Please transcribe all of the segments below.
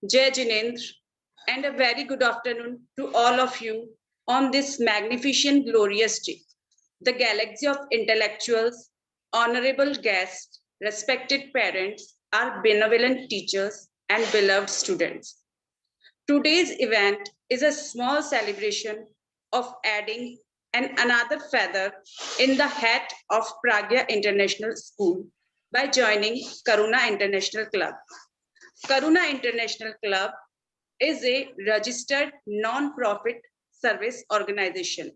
Jai Jinendra, and a very good afternoon to all of you on this magnificent, glorious day. The galaxy of intellectuals, honorable guests, respected parents, our benevolent teachers, and beloved students. Today's event is a small celebration of adding another feather in the hat of Pragya International School by joining Karuna International Club. Karuna International Club is a registered non-profit service organization.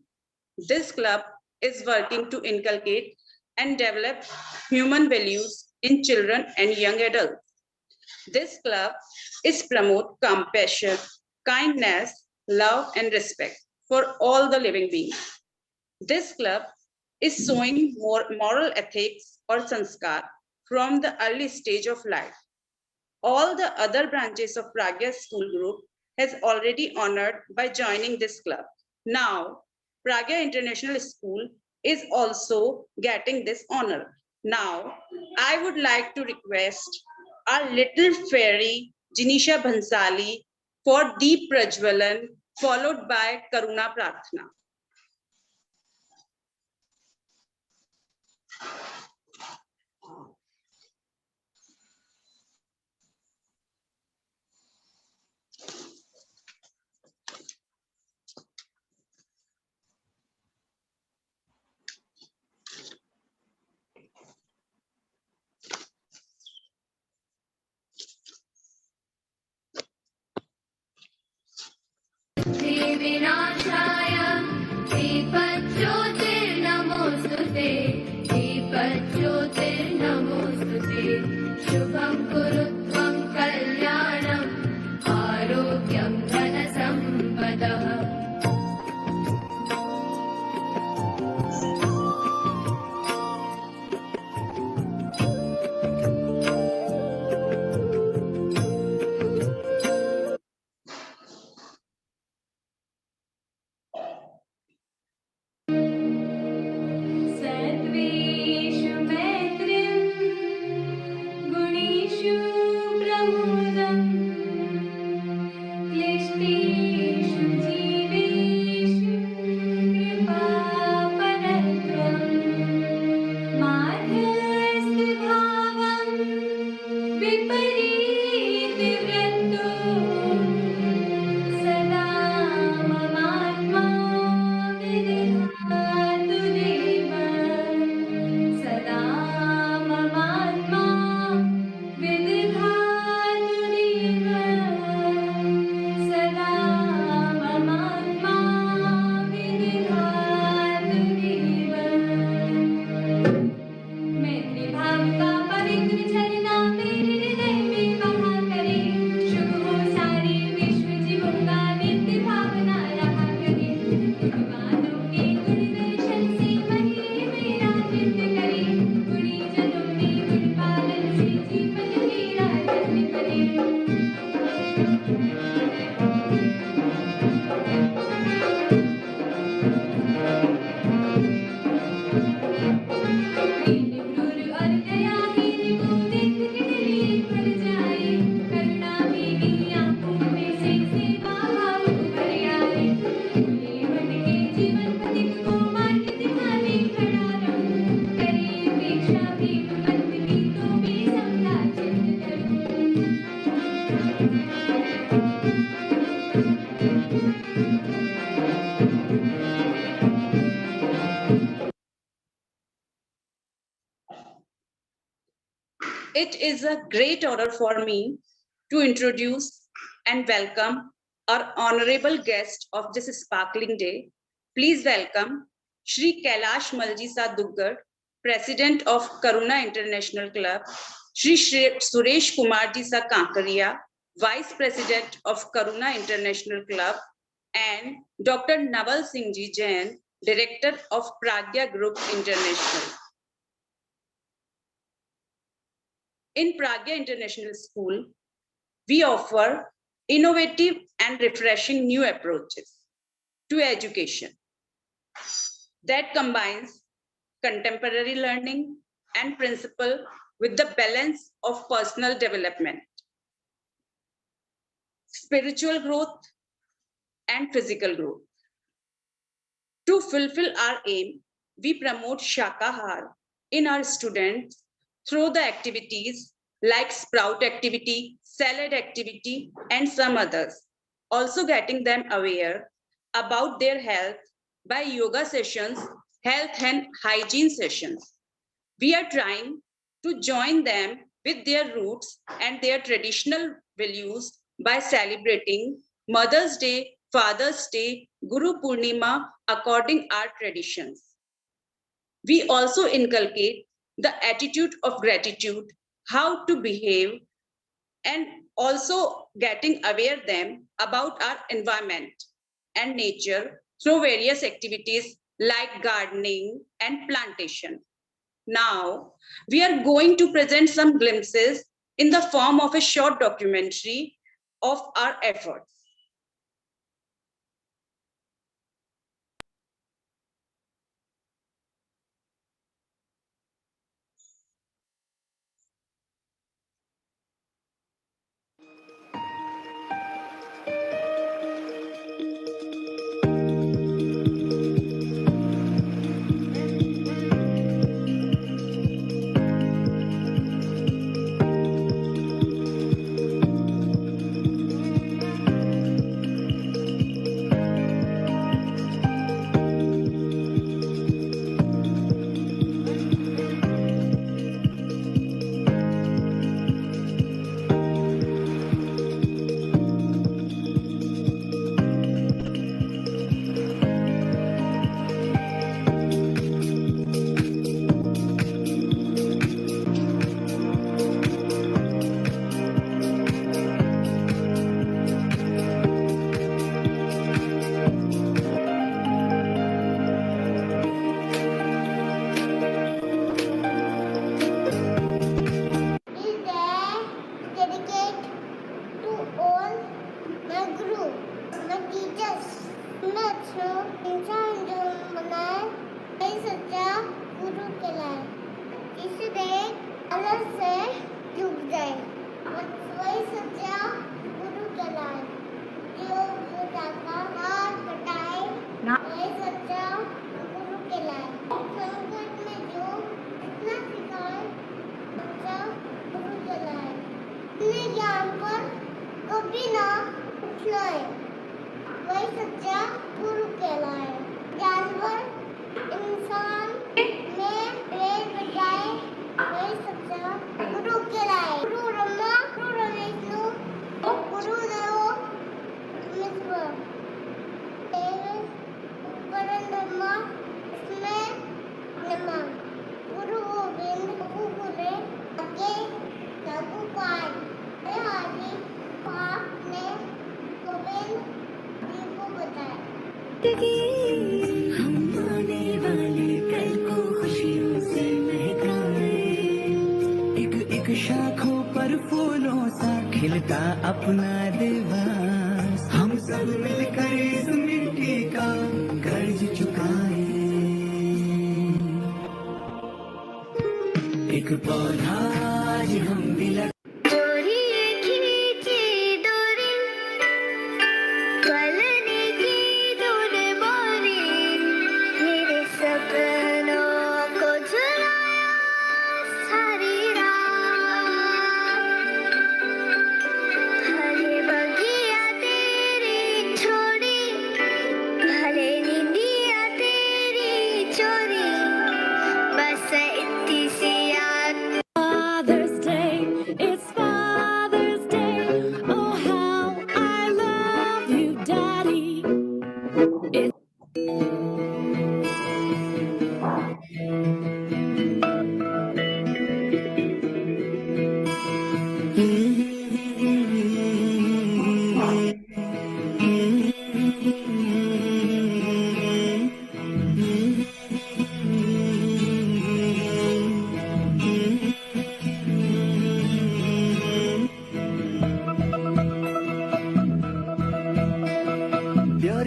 This club is working to inculcate and develop human values in children and young adults. This club is promote compassion, kindness, love and respect for all the living beings. This club is showing more moral ethics or sanskar from the early stage of life. All the other branches of Pragya School Group has already honored by joining this club. Now, Pragya International School is also getting this honor. Now, I would like to request our little fairy, Jinisha Bhansali, for Deep Prajwalan, followed by Karuna Prarthana. विनाशाय दीपज्योतिर्नमोस्तुते दीपज्योतिर्नमोस्तुते शुभं कुरु त्वं कल्याणम् आरोग्यं धनसम्पदः It is a great honor for me to introduce and welcome our honorable guest of this sparkling day. Please welcome Shri Kailash Malji Sa Duggar, President of Karuna International Club, Shri Suresh Kumar Ji Sa Kankaria, Vice President of Karuna International Club, and Dr. Naval Singh Ji Jain, Director of Pragya Group International. In Pragya International School, we offer innovative and refreshing new approaches to education that combines contemporary learning and principle with the balance of personal development. spiritual growth, and physical growth. To fulfill our aim, we promote Shakahar in our students through the activities like sprout activity, salad activity, and some others. Also getting them aware about their health by yoga sessions, health and hygiene sessions. We are trying to join them with their roots and their traditional values by celebrating Mother's Day, Father's Day, Guru Purnima according our traditions. We also inculcate the attitude of gratitude, how to behave, and also getting aware them about our environment and nature through various activities like gardening and plantation. Now, we are going to present some glimpses in the form of a short documentary of our efforts. Dedicate to all my guru, my teachers. मैं अच्छा इंसान जो बनाए वही सच्चा गुरु कहलाए, इसलिए अलग से झुक जाए वही सच्चा गुरु कहलाए, जो बुढ़ापा हाथ कटाए वही सच्चा गुरु कहलाए, संकट में जो इतना सिखाए सच्चा गुरु कहलाए, अपने ज्ञान पर कभी ना उछलाए वही सच्चा गुरु कहलाए, जानवर इंसान में वेद बजाए वही सच्चा गुरु कहलाए, गुरु ब्रह्मा गुरु विष्णु गुरु देव महेश्वर, देव परब्रह्म इसमें नमः, गुरु गोविंद गुरु बोले आगे लागू पाए, हरि पाप ने गोविंद हम आने वाले कल को खुशियों से महकाए, एक एक शाखों पर फूलों सा खिलता अपना देवास, हम सब मिलकर इस मिट्टी का कर्ज चुकाए, एक पौधा आज हम भी लगा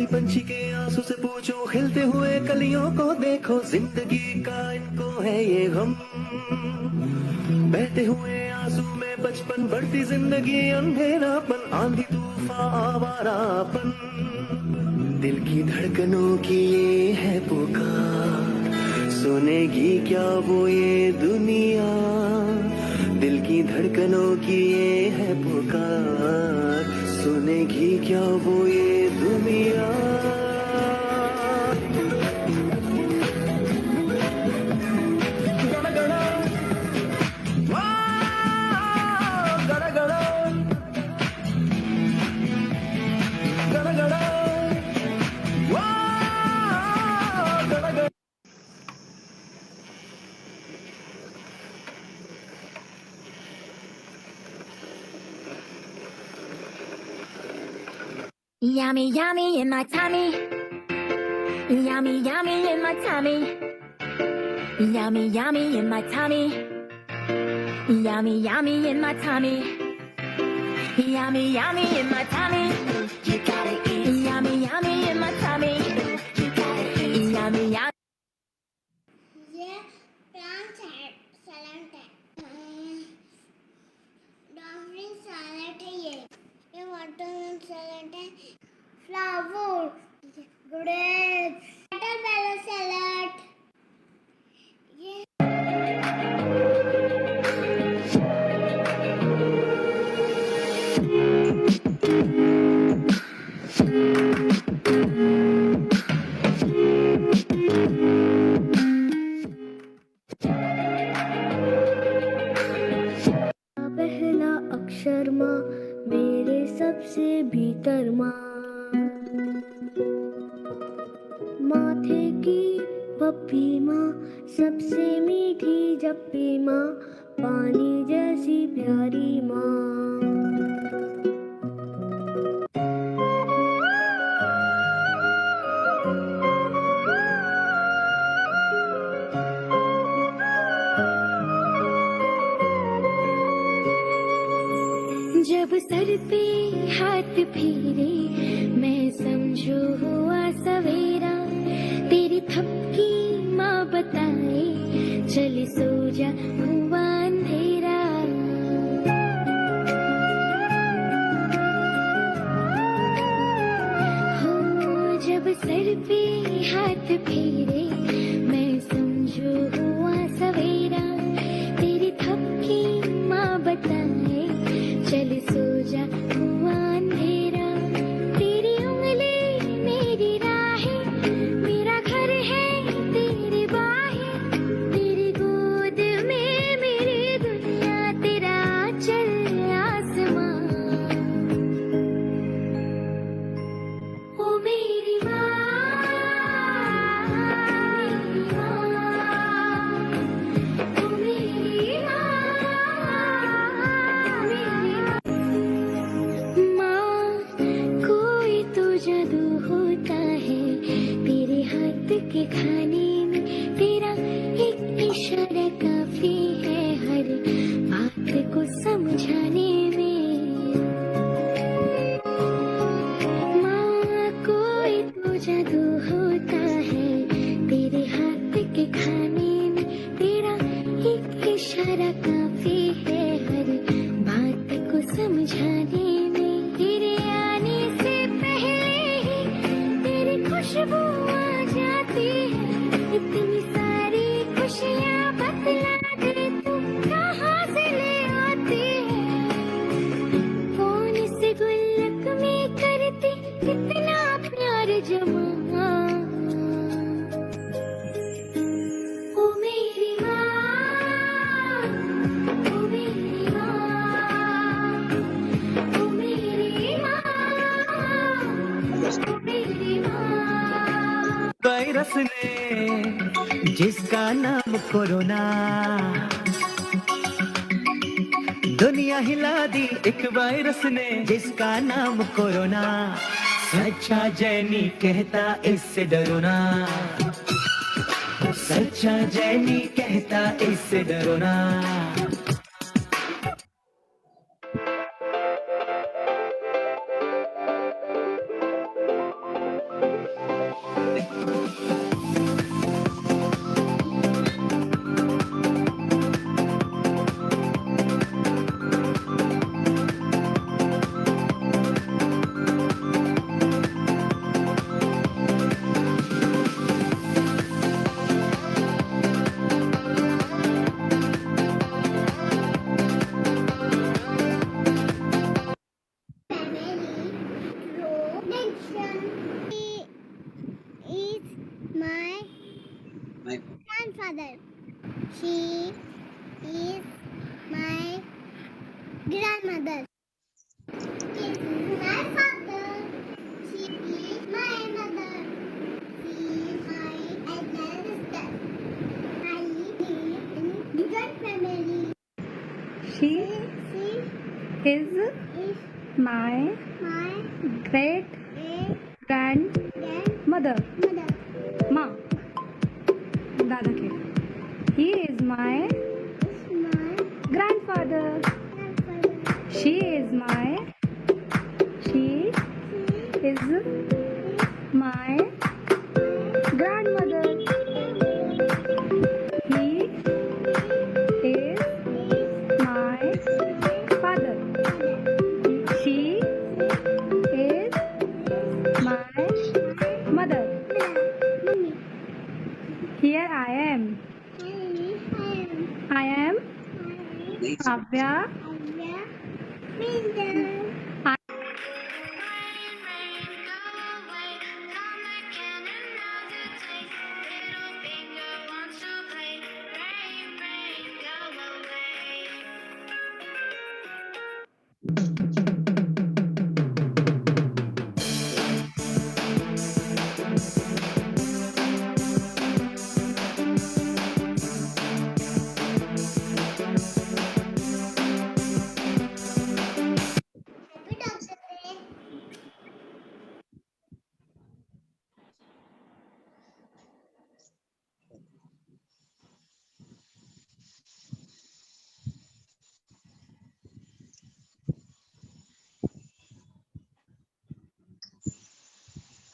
पंछी के आंसू से पूछो, खिलते हुए कलियों को देखो, जिंदगी का इनको है ये गम, बहते हुए आंसू में बच बचपन बढ़ती जिंदगी अंधेरापन आंधी तूफान आवारापन दिल की धड़कनों की ये है पुकार सुनेगी क्या वो ये दुनिया दिल की धड़कनों की ये है पुकार सुनेगी क्या वो ये दुनिया Yummy, yummy in my tummy. Yummy, yummy in my tummy. Yummy, yummy in my tummy. Yummy, yummy in my tummy. Yummy, yummy in my tummy. You gotta eat. Yummy, yummy in my tummy. You gotta eat. Yummy, yummy. ये plant salad है dolphin salad है ये watermelon salad है flower grep watermelon salad ये पहला अक्षर माँ मेरे सबसे भीतर माँ माथे की पप्पी माँ सबसे मीठी जप्पी माँ पानी जैसी प्यारी माँ जब सर पे हाथ फेरे मैं समझू हुआ सवेरा तेरी थपकी माँ बताए चल सो जा हुआ अंधेरा हो जब सर पे हाथ फेरे मैं समझू हुआ सवेरा तेरी थपकी माँ बताए चल सो जा हुआ अंधेरा तेरी उंगली मेरी राहें मेरा घर है तेरी बाहें तेरी गोद में मेरी दुनिया तेरा चल आसमां ओ मेरी माँ ओ मेरी जादू होता है तेरे हाथ के खाने में तेरा एक इशारा काफी है हर बात को समझाने में माँ कोई तो जादू होता है तेरे हाथ के खाने में तेरा एक इशारा काफी है हर बात को समझाने में तेरे आने से खुशबू आ जाती है इतनी सारी खुशियाँ बतला दे तू कहाँ से ले आती है कौन से गुल्लक में करती कितना प्यार जमा ओ मेरी माँ ओ मेरी माँ ओ मेरी माँ ओ मेरी माँ वायरस ने जिसका नाम कोरोना दुनिया हिला दी एक वायरस ने जिसका नाम कोरोना सच्चा जैनी कहता इससे डरो ना सच्चा जैनी कहता इससे डरो ना grandfather. She is my grandmother. He is my father. She is my mother. He is my elder sister. I live in joint family. She She is is my my great grandmother. grandmother. माँ दादा के He is my Is my grandfather. grandfather. She is my She is my grandmother. He is my father. She is my mother. Mommy. Here I am. I am Avya.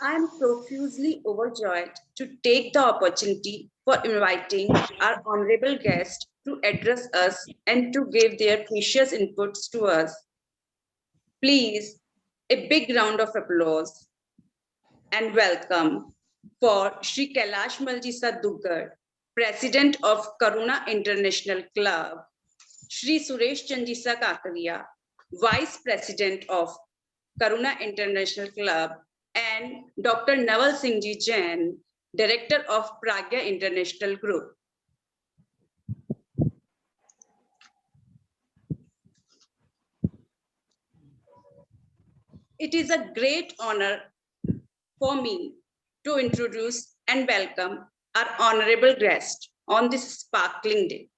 I am profusely overjoyed to take the opportunity for inviting our honorable guest to address us and to give their precious inputs to us. Please, a big round of applause and welcome for Shri Kailash Maljisa Duggar, President of Karuna International Club, Shri Suresh Chandisa Kakaria, Vice President of Karuna International Club, and Dr. Naval Singh Ji Jain, Director of Pragya International Group. It is a great honor for me to introduce and welcome our honorable guest on this sparkling day.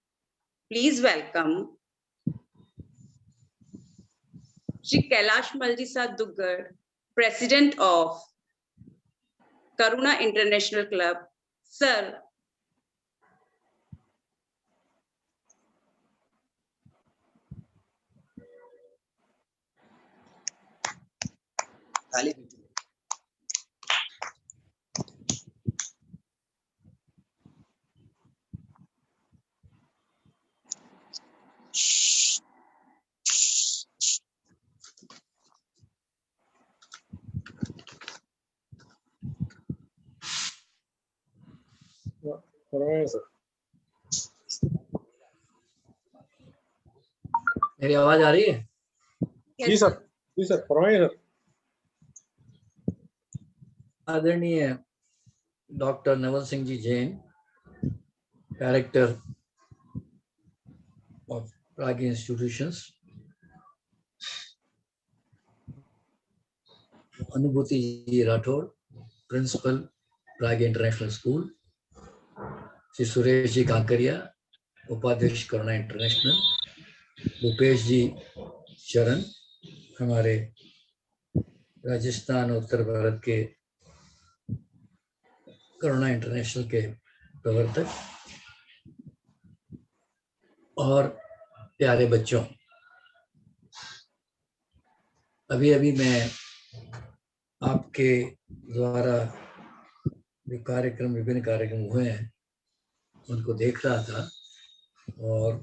Please welcome Shri Kailash Maljisa Duggar, President of Karuna International Club. Sir, मेरी आवाज आ रही है? yes, जी sir फरमाइए sir. आदरणीय doctor Naval Singh ji Jain, director of Prag institutions, Anubhuti ji Rathore, principal Prag international school, Shri Suresh ji Kakaria, उपाध्यक्ष Karuna international, Bhupesh जी चरण, हमारे राजस्थान उत्तर भारत के करुणा इंटरनेशनल के प्रवर्तक, और प्यारे बच्चों, अभी अभी मैं आपके द्वारा जो कार्यक्रम, विभिन्न कार्यक्रम हुए हैं, उनको देख रहा था और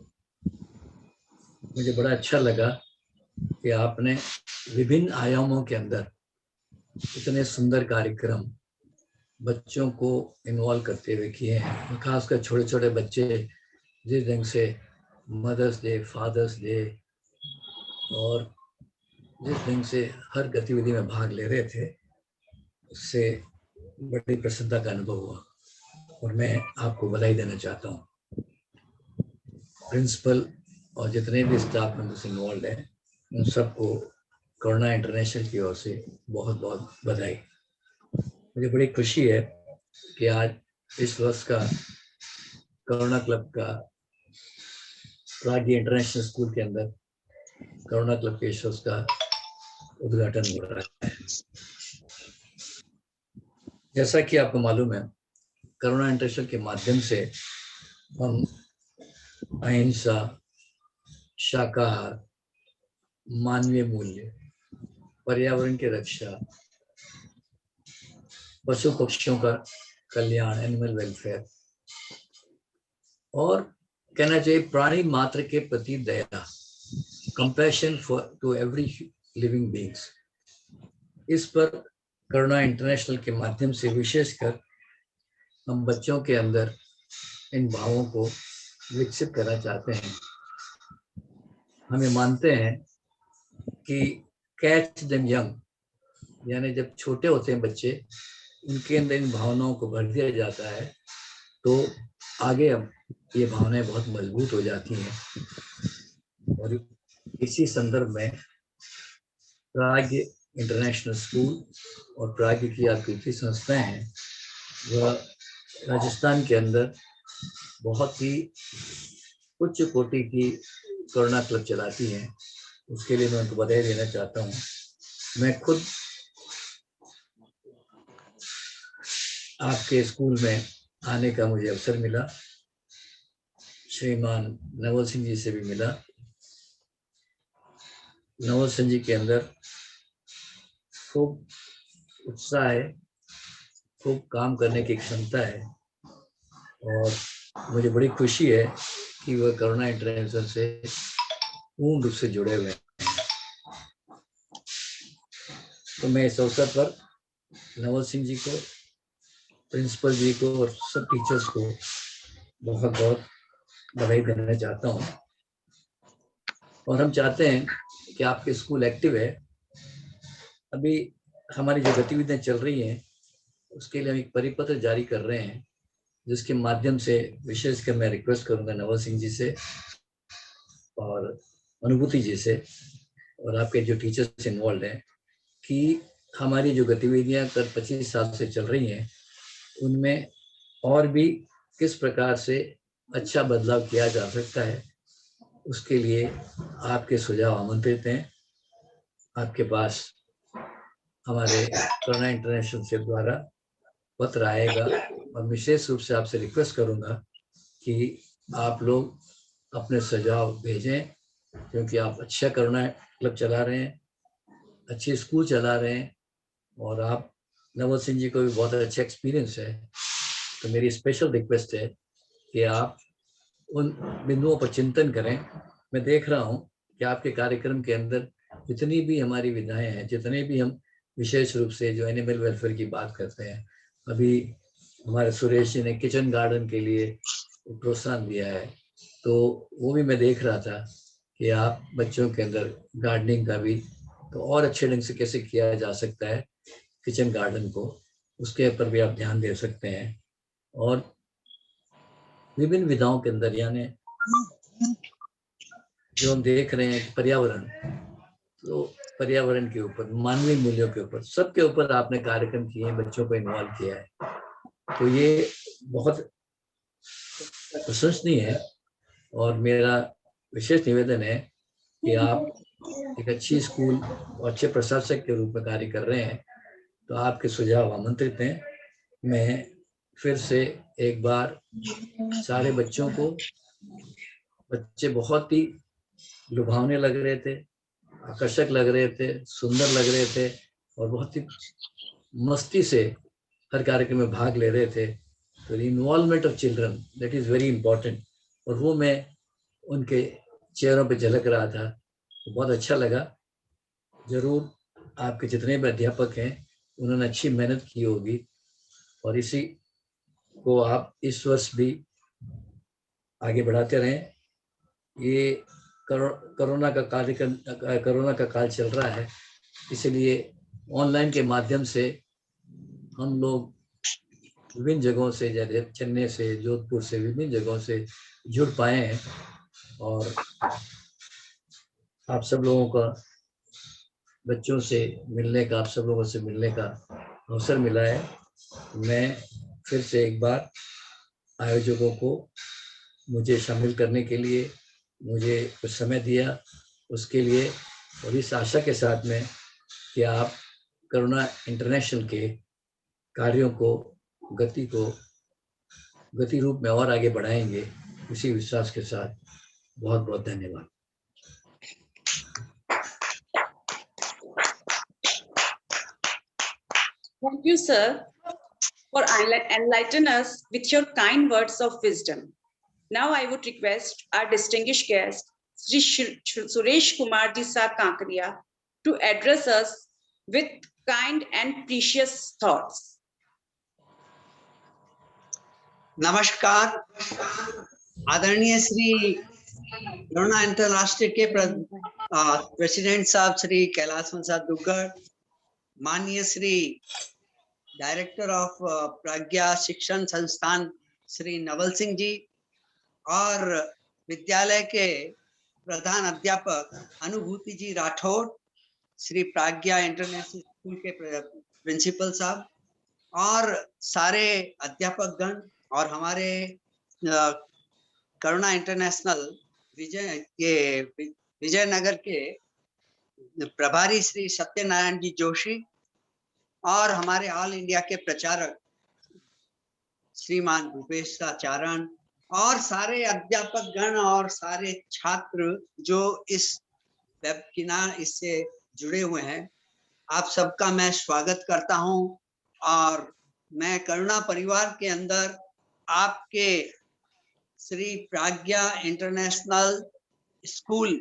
मुझे बड़ा अच्छा लगा कि आपने विभिन्न आयामों के अंदर इतने सुंदर कार्यक्रम बच्चों को इन्वॉल्व करते हुए किए हैं। खासकर छोटे छोटे बच्चे जिस ढंग से मदर्स डे, फादर्स डे और जिस ढंग से हर गतिविधि में भाग ले रहे थे, उससे बड़ी प्रसन्नता का अनुभव हुआ। और मैं आपको बधाई देना चाहता हूँ। प्रिंसिपल और जितने भी स्टाफ मेंबर्स इन्वॉल्व हैं उन सबको करुणा इंटरनेशनल की ओर से बहुत बहुत बधाई। मुझे बड़ी खुशी है कि आज इस वर्ष का करुणा क्लब का प्राज्ञ इंटरनेशनल स्कूल के अंदर करुणा क्लब के इस वर्ष का उद्घाटन हो रहा है। जैसा कि आपको मालूम है, करुणा इंटरनेशनल के माध्यम से हम अहिंसा, शाकाहार, मानवीय मूल्य, पर्यावरण की रक्षा, पशु पक्षियों का कल्याण, एनिमल वेलफेयर, और कहना चाहिए प्राणी मात्र के प्रति दया, compassion for to every living beings, इस पर करुणा इंटरनेशनल के माध्यम से विशेषकर हम बच्चों के अंदर इन भावों को विकसित करना चाहते हैं। हमें मानते हैं कि कैच देम यंग, यानी जब छोटे होते हैं बच्चे, उनके अंदर इन भावनाओं को भर दिया जाता है तो आगे अब ये भावनाएं बहुत मजबूत हो जाती हैं। और इसी संदर्भ में प्राज्ञ इंटरनेशनल स्कूल और प्राज्ञ की आपकी संस्थाएं हैं, वह राजस्थान के अंदर बहुत ही उच्च कोटि की करुणा क्लब चलाती हैं। उसके लिए मैं उनको बधाई देना चाहता हूँ। मैं खुद आपके स्कूल में आने का मुझे अवसर मिला, श्रीमान नवल सिंह जी से भी मिला। नवल सिंह जी के अंदर खूब उत्साह है, खूब काम करने की क्षमता है और मुझे बड़ी खुशी है कि वह करुणा इंटरनेशनल से पूर्ण रूप से जुड़े हुए हैं। तो मैं इस अवसर पर नवल सिंह जी को, प्रिंसिपल जी को और सब टीचर्स को बहुत बहुत बधाई देना चाहता हूँ। और हम चाहते हैं कि आपके स्कूल एक्टिव है। अभी हमारी जो गतिविधियां चल रही हैं उसके लिए हम एक परिपत्र जारी कर रहे हैं, जिसके माध्यम से विशेषकर मैं रिक्वेस्ट करूंगा नवल सिंह जी से और अनुभूति जी से और आपके जो टीचर्स इन्वॉल्व हैं कि हमारी जो गतिविधियां कल 25 साल से चल रही हैं उनमें और भी किस प्रकार से अच्छा बदलाव किया जा सकता है, उसके लिए आपके सुझाव आमंत्रित हैं। आपके पास हमारे करुणा इंटरनेशनल से द्वारा पत्र आएगा और विशेष रूप से आपसे रिक्वेस्ट करूंगा कि आप लोग अपने सुझाव भेजें, क्योंकि आप अच्छा करुणा क्लब चला रहे हैं, अच्छे स्कूल चला रहे हैं और आप नवल सिंह जी को भी बहुत अच्छा एक्सपीरियंस है। तो मेरी स्पेशल रिक्वेस्ट है कि आप उन बिंदुओं पर चिंतन करें। मैं देख रहा हूं कि आपके कार्यक्रम के अंदर जितनी भी हमारी विधाएं हैं, जितने भी हम विशेष रूप से जो एनिमल वेलफेयर की बात करते हैं, अभी हमारे सुरेश जी ने किचन गार्डन के लिए प्रोत्साहन दिया है, तो वो भी मैं देख रहा था कि आप बच्चों के अंदर गार्डनिंग का भी तो और अच्छे ढंग से कैसे किया जा सकता है किचन गार्डन को, उसके ऊपर भी आप ध्यान दे सकते हैं। और विभिन्न विधाओं के अंदर यानी जो हम देख रहे हैं पर्यावरण, तो पर्यावरण के ऊपर, मानवीय मूल्यों के ऊपर, सबके ऊपर आपने कार्यक्रम किए हैं, बच्चों को इन्वॉल्व किया है, तो ये बहुत प्रशंसनीय है। और मेरा विशेष निवेदन है कि आप एक अच्छी स्कूल और अच्छे प्रशासक के रूप में कार्य कर रहे हैं, तो आपके सुझाव आमंत्रित हैं। मैं फिर से एक बार सारे बच्चों को, बच्चे बहुत ही लुभावने लग रहे थे, आकर्षक लग रहे थे, सुंदर लग रहे थे और बहुत ही मस्ती से हर कार्यक्रम में भाग ले रहे थे। तो involvement of children, that is very important, और वो मैं उनके चेहरों पे झलक रहा था, तो बहुत अच्छा लगा। जरूर आपके जितने भी अध्यापक हैं उन्होंने अच्छी मेहनत की होगी और इसी को आप इस वर्ष भी आगे बढ़ाते रहें। ये कोरोना का कार्यक्रम, कोरोना का काल चल रहा है, इसलिए ऑनलाइन के माध्यम से हम लोग विभिन्न जगहों से, जैसे चेन्नई से, जोधपुर से, विभिन्न जगहों से जुड़ पाए हैं और आप सब लोगों का बच्चों से मिलने का, आप सब लोगों से मिलने का अवसर मिला है। मैं फिर से एक बार आयोजकों को मुझे शामिल करने के लिए, मुझे कुछ समय दिया उसके लिए, और इस आशा के साथ में कि आप करुणा इंटरनेशनल के कार्यों को, गति रूप में और आगे बढ़ाएंगे, इसी विश्वास के साथ बहुत बहुत धन्यवाद। Thank you, sir, for enlightening us with your kind words of wisdom. Now I would request our distinguished guest, Sri Suresh Kumar Ji Saab Kankaria, to address us with kind and precious thoughts. नमस्कार। आदरणीय श्री करुणा अंतरराष्ट्रीय के president साहब श्री कैलाश प्रसाद दुग्गड़, माननीय Shri director of प्रज्ञा शिक्षण संस्थान श्री नवल सिंह जी, और विद्यालय के प्रधान अध्यापक अनुभूति जी राठौड़, श्री प्रज्ञा इंटरनेशनल स्कूल के प्रिंसिपल साहब, और सारे अध्यापक गण, और हमारे करुणा इंटरनेशनल विजयनगर के प्रभारी श्री सत्यनारायण जी जोशी, और हमारे ऑल इंडिया के प्रचारक श्रीमान भूपेश चारण, और सारे अध्यापक गण और सारे छात्र जो इस वेबिनार इससे जुड़े हुए हैं, आप सबका मैं स्वागत करता हूं। और मैं करुणा परिवार के अंदर आपके श्री प्रज्ञा इंटरनेशनल स्कूल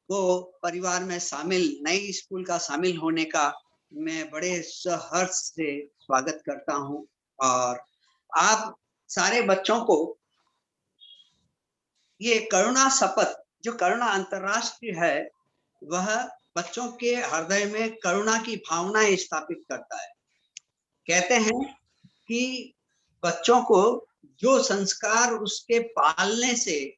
को परिवार में शामिल, नई स्कूल का शामिल होने का मैं बड़े सहर्ष से स्वागत करता हूं। और आप सारे बच्चों को ये करुणा शपथ, जो करुणा अंतरराष्ट्रीय है, वह बच्चों के हृदय में करुणा की भावना स्थापित करता है। कहते हैं कि बच्चों को जो संस्कार उसके पालने से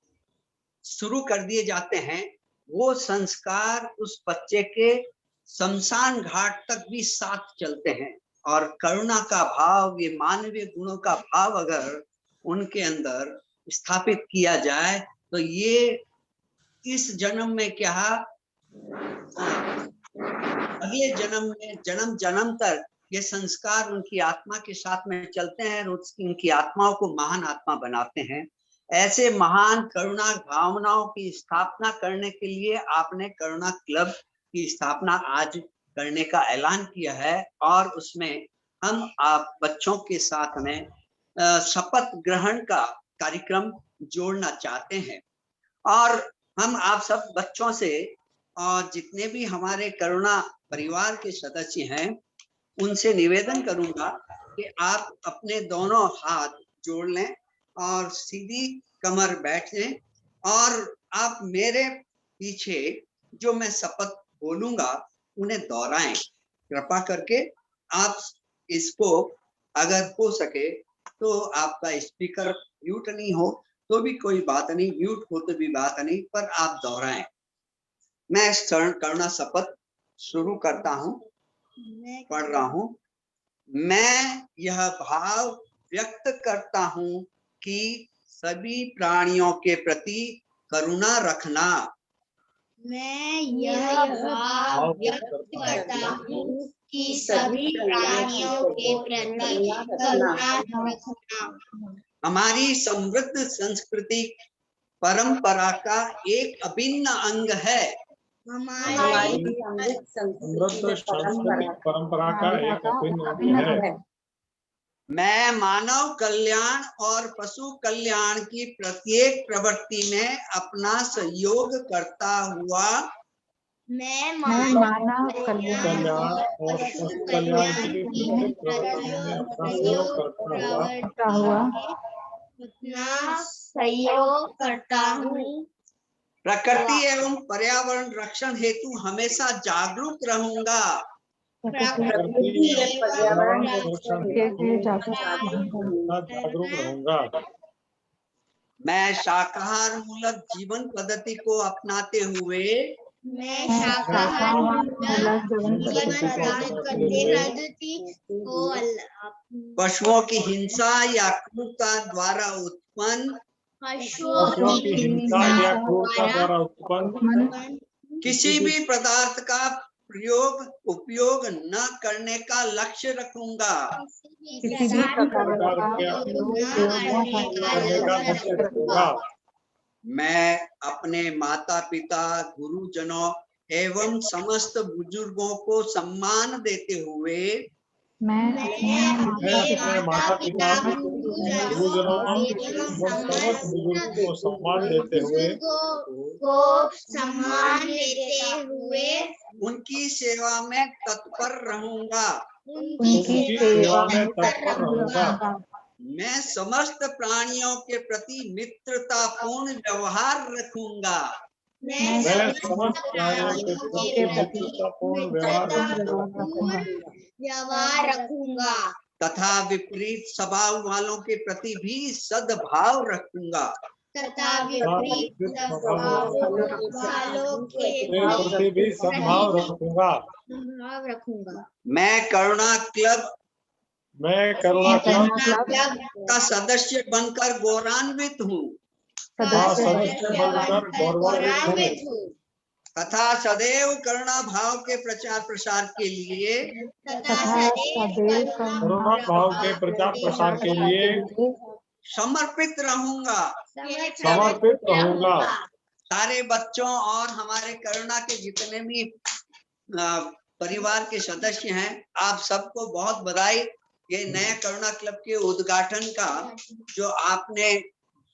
शुरू कर दिए जाते हैं, वो संस्कार उस बच्चे के शमशान घाट तक भी साथ चलते हैं। और करुणा का भाव, ये मानवीय गुणों का भाव अगर उनके अंदर स्थापित किया जाए तो ये इस जन्म में क्या, अगले जन्म में, जन्म जन्म तक ये संस्कार उनकी आत्मा के साथ में चलते हैं, उनकी आत्माओं को महान आत्मा बनाते हैं। ऐसे महान करुणा भावनाओं की स्थापना करने के लिए आपने करुणा क्लब की स्थापना आज करने का ऐलान किया है, और उसमें हम आप बच्चों के साथ में शपथ ग्रहण का कार्यक्रम जोड़ना चाहते हैं। और हम आप सब बच्चों से, और जितने भी हमारे करुणा परिवार के सदस्य हैं, उनसे निवेदन करूंगा कि आप अपने दोनों हाथ जोड़ लें और सीधी कमर बैठ लें, और आप मेरे पीछे जो मैं शपथ बोलूंगा उन्हें दोहराएं। कृपा करके आप इसको, अगर हो सके तो आपका स्पीकर म्यूट नहीं हो तो भी कोई बात नहीं, म्यूट हो तो भी बात नहीं, पर आप दोहराएं। मैं करुणा शपथ शुरू करता हूं, पढ़ रहा हूं। मैं यह भाव व्यक्त करता हूं कि सभी प्राणियों के प्रति करुणा रखना। मैं यह भाव व्यक्त करता हूँ कि सभी प्राणियों के प्रति करुणा रखना हमारी समृद्ध संस्कृति परंपरा का एक अभिन्न अंग है। हमारी समृद्ध सांस्कृतिक परंपरा का एक अभिन्न अंग है। मैं मानव कल्याण और पशु कल्याण की प्रत्येक प्रवृत्ति में अपना सहयोग करता हुआ, मैं मानव कल्याण और पशु कल्याण की प्रत्येक प्रवृत्ति में अपना सहयोग करता हुआ अपना सहयोग करता हूँ। प्रकृति एवं पर्यावरण रक्षण हेतु हमेशा जागरूक रहूंगा। प्रकृति पर्यावरण संरक्षण के लिए जागरूक रहूंगा। मैं शाकाहार मूलक जीवन पद्धति को अपनाते हुए मैं शाकाहार जीवन पद्धति को पशुओं की हिंसा या क्रूरता द्वारा उत्पन्न पशुओं की हिंसा या क्रूरता द्वारा उत्पन्न किसी भी पदार्थ का उपयोग न करने का लक्ष्य रखूंगा। किसी भी प्रकार का करने का लक्ष्य रखूंगा। मैं अपने माता पिता, गुरुजनों एवं समस्त बुजुर्गों को सम्मान देते हुए मैं अपने माता पिता, गुरुजनों एवं समस्त बुजुर्गों को सम्मान देते हुए उनकी सेवा में तत्पर रहूंगा। मैं समस्त प्राणियों के प्रति मित्रतापूर्ण व्यवहार रखूंगा। मैं समस्त प्राणियों के प्रति मित्रतापूर्ण व्यवहार रखूंगा तथा विपरीत स्वभाव वालों के प्रति भी सद्भाव रखूंगा। सद्भाव रखूंगा। मैं करुणा क्लब का सदस्य बनकर गौरवान्वित हूँ तथा सदैव करुणा भाव के प्रचार प्रसार के लिए समर्पित रहूंगा। सारे बच्चों और हमारे करुणा के जितने भी परिवार के सदस्य हैं, आप सबको बहुत बधाई। ये नया करुणा क्लब के उद्घाटन का जो आपने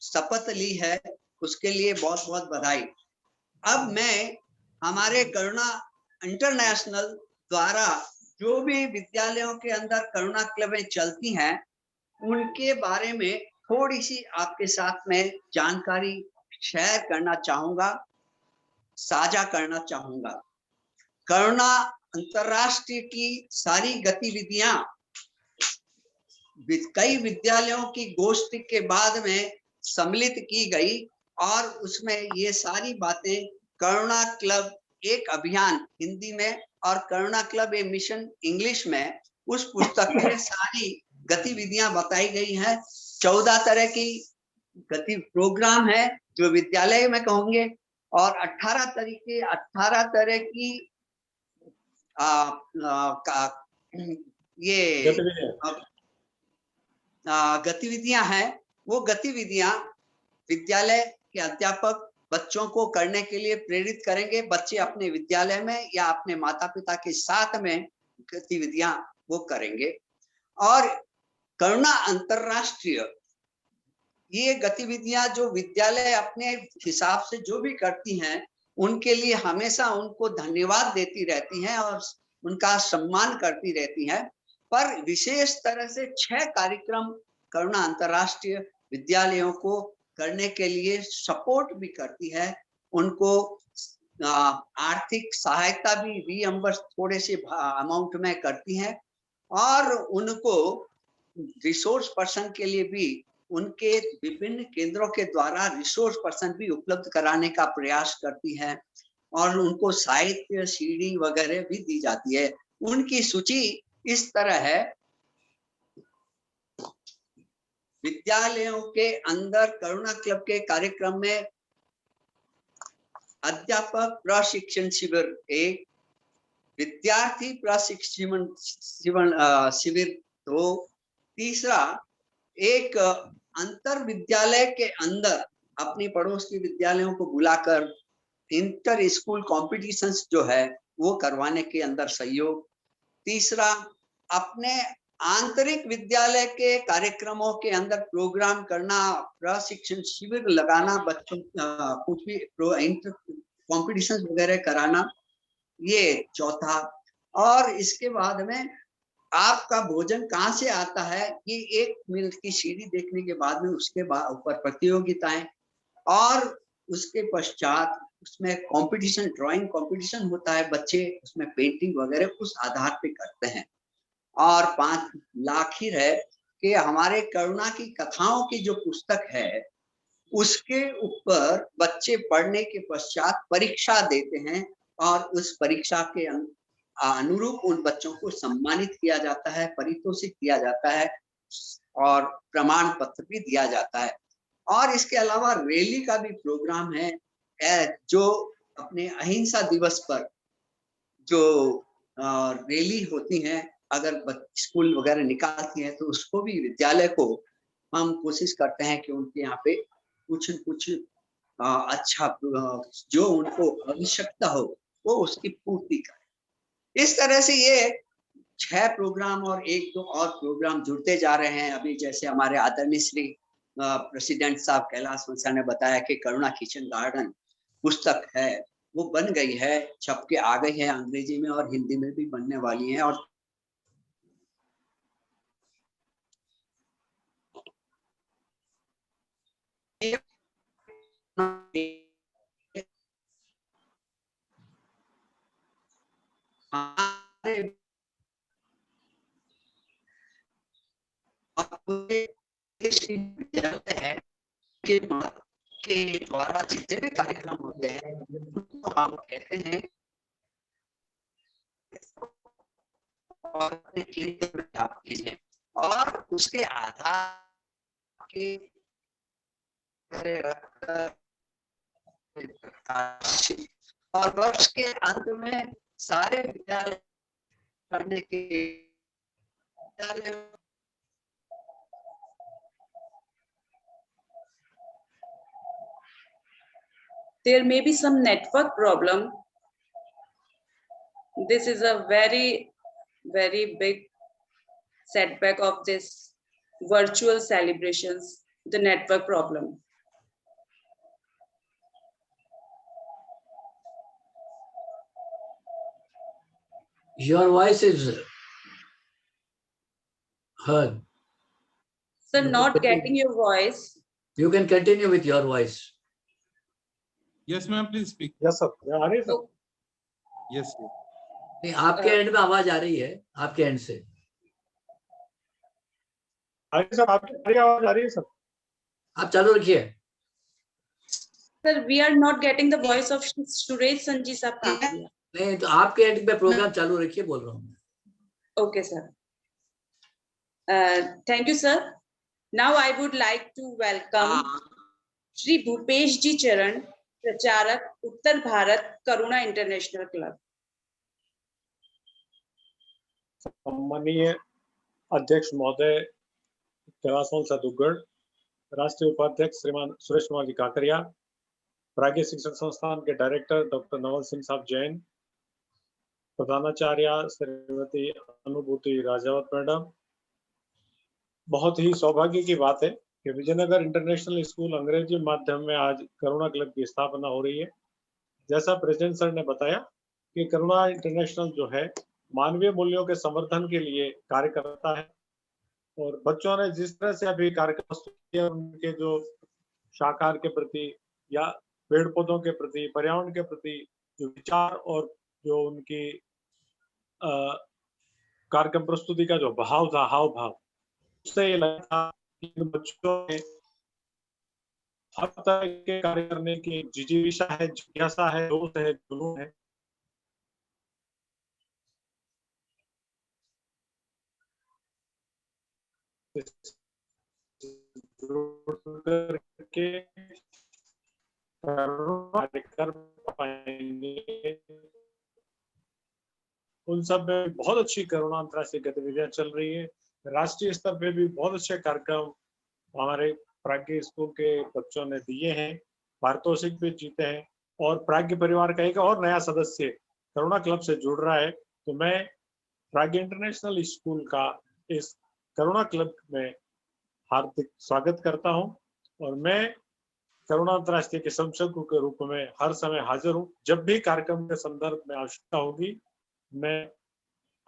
शपथ ली है उसके लिए बहुत बहुत बधाई। अब मैं हमारे करुणा इंटरनेशनल द्वारा जो भी विद्यालयों के अंदर करुणा क्लबें चलती हैं उनके बारे में थोड़ी सी आपके साथ में जानकारी शेयर करना चाहूंगा, साझा करना चाहूंगा। करुणा अंतरराष्ट्रीय की सारी गतिविधियां कई विद्यालयों की गोष्ठी के बाद में सम्मिलित की गई और उसमें ये सारी बातें करुणा क्लब एक अभियान हिंदी में और करुणा क्लब ए मिशन इंग्लिश में उस पुस्तक में सारी गतिविधियां बताई गई हैं। 14 तरह की प्रोग्राम है जो विद्यालय में कहोगे और 18 तरह की ये गतिविधियां हैं। वो गतिविधियां विद्यालय के अध्यापक बच्चों को करने के लिए प्रेरित करेंगे। बच्चे अपने विद्यालय में या अपने माता पिता के साथ में गतिविधियां वो करेंगे। और करुणा अंतरराष्ट्रीय ये गतिविधियां जो विद्यालय अपने हिसाब से जो भी करती हैं उनके लिए हमेशा उनको धन्यवाद देती रहती हैं और उनका सम्मान करती रहती हैं। पर विशेष तरह से 6 कार्यक्रम करुणा अंतरराष्ट्रीय विद्यालयों को करने के लिए सपोर्ट भी करती है। उनको आर्थिक सहायता भी रीइंबर्स थोड़े से अमाउंट में करती है और उनको रिसोर्स पर्सन के लिए भी उनके विभिन्न केंद्रों के द्वारा रिसोर्स पर्सन भी उपलब्ध कराने का प्रयास करती है और उनको साहित्य सीडी वगैरह भी दी जाती है। उनकी सूची इस तरह है। विद्यालयों के अंदर करुणा क्लब के कार्यक्रम में अध्यापक प्रशिक्षण शिविर 1, विद्यार्थी प्रशिक्षण शिविर 2, तीसरा एक अंतर विद्यालय के अंदर अपनी पड़ोस के विद्यालयों को बुलाकर इंटर स्कूल कॉम्पिटिशन्स जो है वो करवाने के अंदर सहयोग। तीसरा अपने आंतरिक विद्यालय के कार्यक्रमों के अंदर प्रोग्राम करना, प्रशिक्षण शिविर लगाना, बच्चों कुछ भी कॉम्पिटिशन्स वगैरह कराना, ये चौथा। और इसके बाद में आपका भोजन कहाँ से आता है ये 1 मिनट की सीडी देखने के बाद में उसके ऊपर प्रतियोगिताएं और उसके पश्चात उसमें कंपटीशन, ड्राइंग कंपटीशन होता है, बच्चे उसमें पेंटिंग वगैरह उस आधार पे करते हैं। और 5 आखिर है कि हमारे करुणा की कथाओं की जो पुस्तक है उसके ऊपर बच्चे पढ़ने के पश्चात परीक्षा देते हैं और उस परीक्षा के अनुरूप उन बच्चों को सम्मानित किया जाता है, पारितोषिक दिया जाता है और प्रमाण पत्र भी दिया जाता है। और इसके अलावा रैली का भी प्रोग्राम है, जो अपने अहिंसा दिवस पर जो रैली होती है, अगर स्कूल वगैरह निकालती है तो उसको भी विद्यालय को हम कोशिश करते हैं कि उनके यहाँ पे कुछ न कुछ अच्छा जो उनको आवश्यकता हो वो उसकी पूर्ति करें। इस तरह से ये 6 प्रोग्राम और 1-2 और प्रोग्राम जुड़ते जा रहे हैं। अभी जैसे हमारे आदरणीय श्री प्रेसिडेंट साहब कैलाश मंसा ने बताया कि करुणा किचन गार्डन पुस्तक है, वो बन गई है, छप के आ गई है, अंग्रेजी में और हिंदी में भी बनने वाली है। और है के द्वारा जितने भी कार्यक्रम होते हैं तो हम कहते हैं और उसके आधार के और वर्ष के अंत में सारे विद्यालय पढ़ने के विद्यालय There may be some network problem. This is a very, very big setback of this virtual celebrations, the network problem. Your voice is heard. Sir, not getting your voice. You can continue with your voice. Yes, ma'am, please speak. Yes sir, आ रही है sir? Yes, sir. नहीं, आपके and में आवाज आ रही है, आपके एंड से। आ रही सर, आपकी आवाज आ रही है सर? आप चालू रखिए। Sir, we are not getting the voice of Suresh Sanji साहब। नहीं, तो आपके एंड में प्रोग्राम चालू रखिए, बोल रहा हूँ। Okay, sir. Thank you, sir. Now I would like to welcome Shri Bhupesh Ji Charan, प्रचारक उत्तर भारत करुणा इंटरनेशनल क्लब। सम्मानीय अध्यक्ष महोदय कैलाश मंसा दुग्गड़, राष्ट्रीय उपाध्यक्ष श्रीमान सुरेश कुमार जी काकरिया, प्राज्ञ शिक्षण संस्थान के डायरेक्टर डॉक्टर नवल सिंह साहब जैन, प्रधानाचार्य श्रीमती अनुभूति राजावत मैडम। बहुत ही सौभाग्य की बात है कि विजयनगर इंटरनेशनल स्कूल अंग्रेजी माध्यम में आज करुणा क्लब की स्थापना हो रही है। जैसा प्रेसिडेंट सर ने बताया कि करुणा इंटरनेशनल जो है मानवीय मूल्यों के संवर्धन के लिए कार्य करता है और बच्चों ने जिस तरह से अभी कार्यक्रम किया, उनके जो शाकाहार के प्रति या पेड़ पौधों के प्रति, पर्यावरण के प्रति जो विचार और जो उनकी कार्यक्रम प्रस्तुति का जो भाव था, हाव भाव, उससे ये लगा कि बच्चों में हर तरह के कार्य करने की जिज्ञासा है, जोश है, जुनून है। के कर पाएंगे, उन सब में बहुत अच्छी करुणा अंतर्राष्ट्रीय गतिविधियां चल रही है। राष्ट्रीय स्तर पे भी बहुत अच्छे कार्यक्रम हमारे प्राज्ञ स्कूल के बच्चों ने दिए हैं, पारितोषिक भी जीते हैं और प्राज्ञ परिवार का एक और नया सदस्य करुणा क्लब से जुड़ रहा है। तो मैं प्राज्ञ इंटरनेशनल स्कूल का इस करुणा क्लब में हार्दिक स्वागत करता हूं और मैं करुणा अंतर्राष्ट्रीय के संशोधक के रूप में हर समय हाजिर हूं। जब भी कार्यक्रम के संदर्भ में आवश्यकता होगी, मैं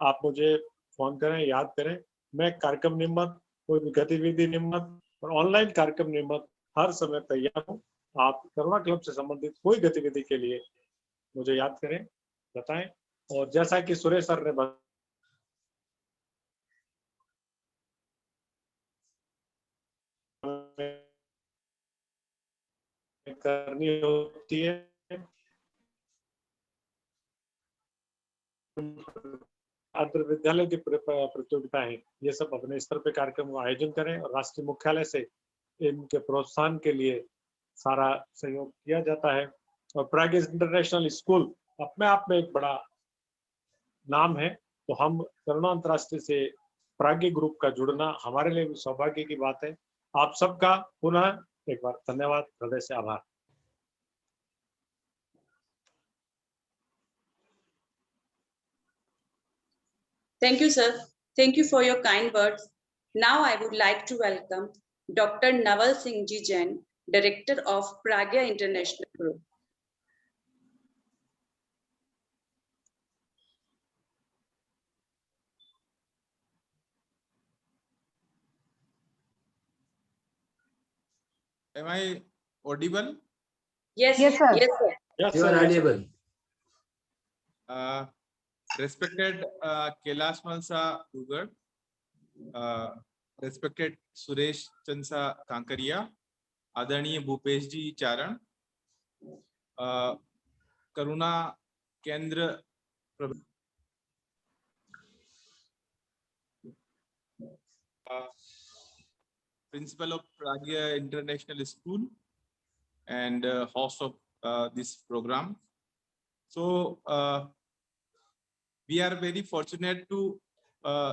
आप मुझे फोन करें, याद करें। मैं कार्यक्रम निमित्त, कोई भी गतिविधि निमित्त और ऑनलाइन कार्यक्रम निमित्त हर समय तैयार हूं। आप करुणा क्लब से संबंधित कोई गतिविधि के लिए मुझे याद करें, बताएं। और जैसा कि सुरेश सर ने करनी होती है, अंतर विद्यालय की प्रतियोगिताएं, ये सब अपने स्तर पे कार्यक्रम का आयोजन करें और राष्ट्रीय मुख्यालय से इनके प्रोत्साहन के लिए सारा सहयोग किया जाता है। और प्रागेज इंटरनेशनल स्कूल अपने आप में एक बड़ा नाम है, तो हम करुणा अंतर्राष्ट्रीय से प्राज्ञ ग्रुप का जुड़ना हमारे लिए भी सौभाग्य की बात है। आप सबका पुनः एक बार धन्यवाद, हृदय से आभार। Thank you, sir. Thank you for your kind words. Now I would like to welcome Dr. Naval Singh Ji Jain, Director of Pragya International Group. Am I audible? Yes, Yes, sir. Yes, sir. Yes, You sir. are audible. Respected Kailash Malsa Dugar, respected Suresh Chansa Kankaria, आदरणीय भूपेश जी चारण, करुणा केंद्र principal of Pragya International School and host of this program. So we are very fortunate to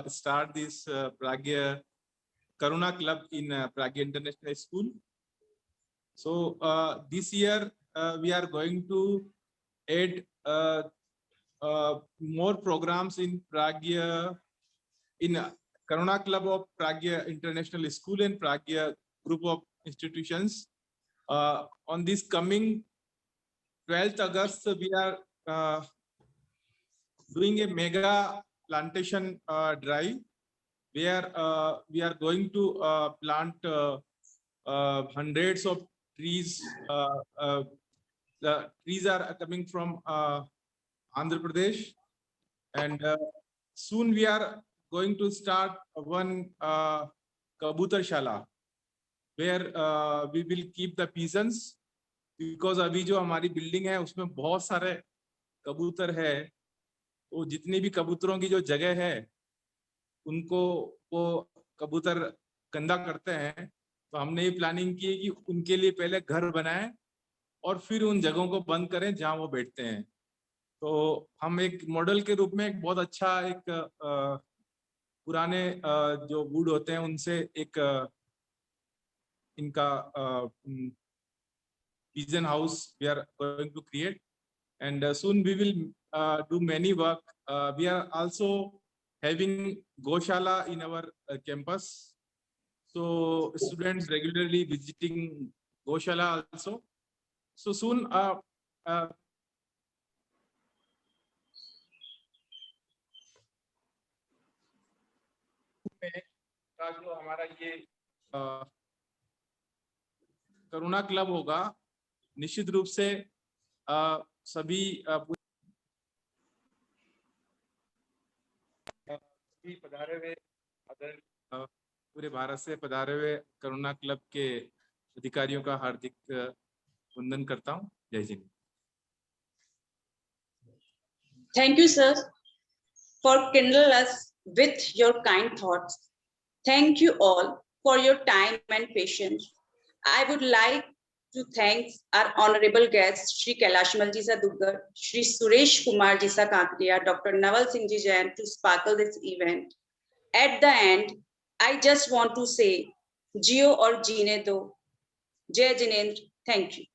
start this Pragya Karuna Club in Pragya International School. So this year we are going to add more programs in Pragya, in Karuna Club of Pragya International School and Pragya group of institutions. On this coming 12th August, we are doing a mega plantation drive where we are going to plant hundreds of trees. The trees are coming from Andhra Pradesh, and soon we are going to start one Kabutar Shala where we will keep the pigeons, because अभी जो हमारी building है उसमें बहुत सारे कबूतर है, वो जितनी भी कबूतरों की जो जगह है उनको वो कबूतर गंदा करते हैं, तो हमने ये प्लानिंग की है कि उनके लिए पहले घर बनाएं और फिर उन जगहों को बंद करें जहां वो बैठते हैं। तो हम एक मॉडल के रूप में एक बहुत अच्छा एक पुराने जो वुड होते हैं उनसे एक इनका pigeon house we are going to create, and soon we will do many work. We are also having Goshala in our campus, so students regularly visiting Goshala also. So soon का जो हमारा ये करुणा club होगा, निश्चित रूप से सभी पधारे हुए पूरे भारत से पधारे हुए करुणा क्लब के अधिकारियों का हार्दिक वंदन करता हूं। जय Hind. Thank you, sir, for kindling us with your kind thoughts. Thank you all for your time and patience. I would like to thank our honorable guests, Shri Kailash Ji Dugar, Shri Suresh Kumar Ji Kankriya, Dr. Naval Singh Ji Jain to sparkle this event. At the end, I just want to say, Jio aur Jeene do. Jai Jinendra. Thank you.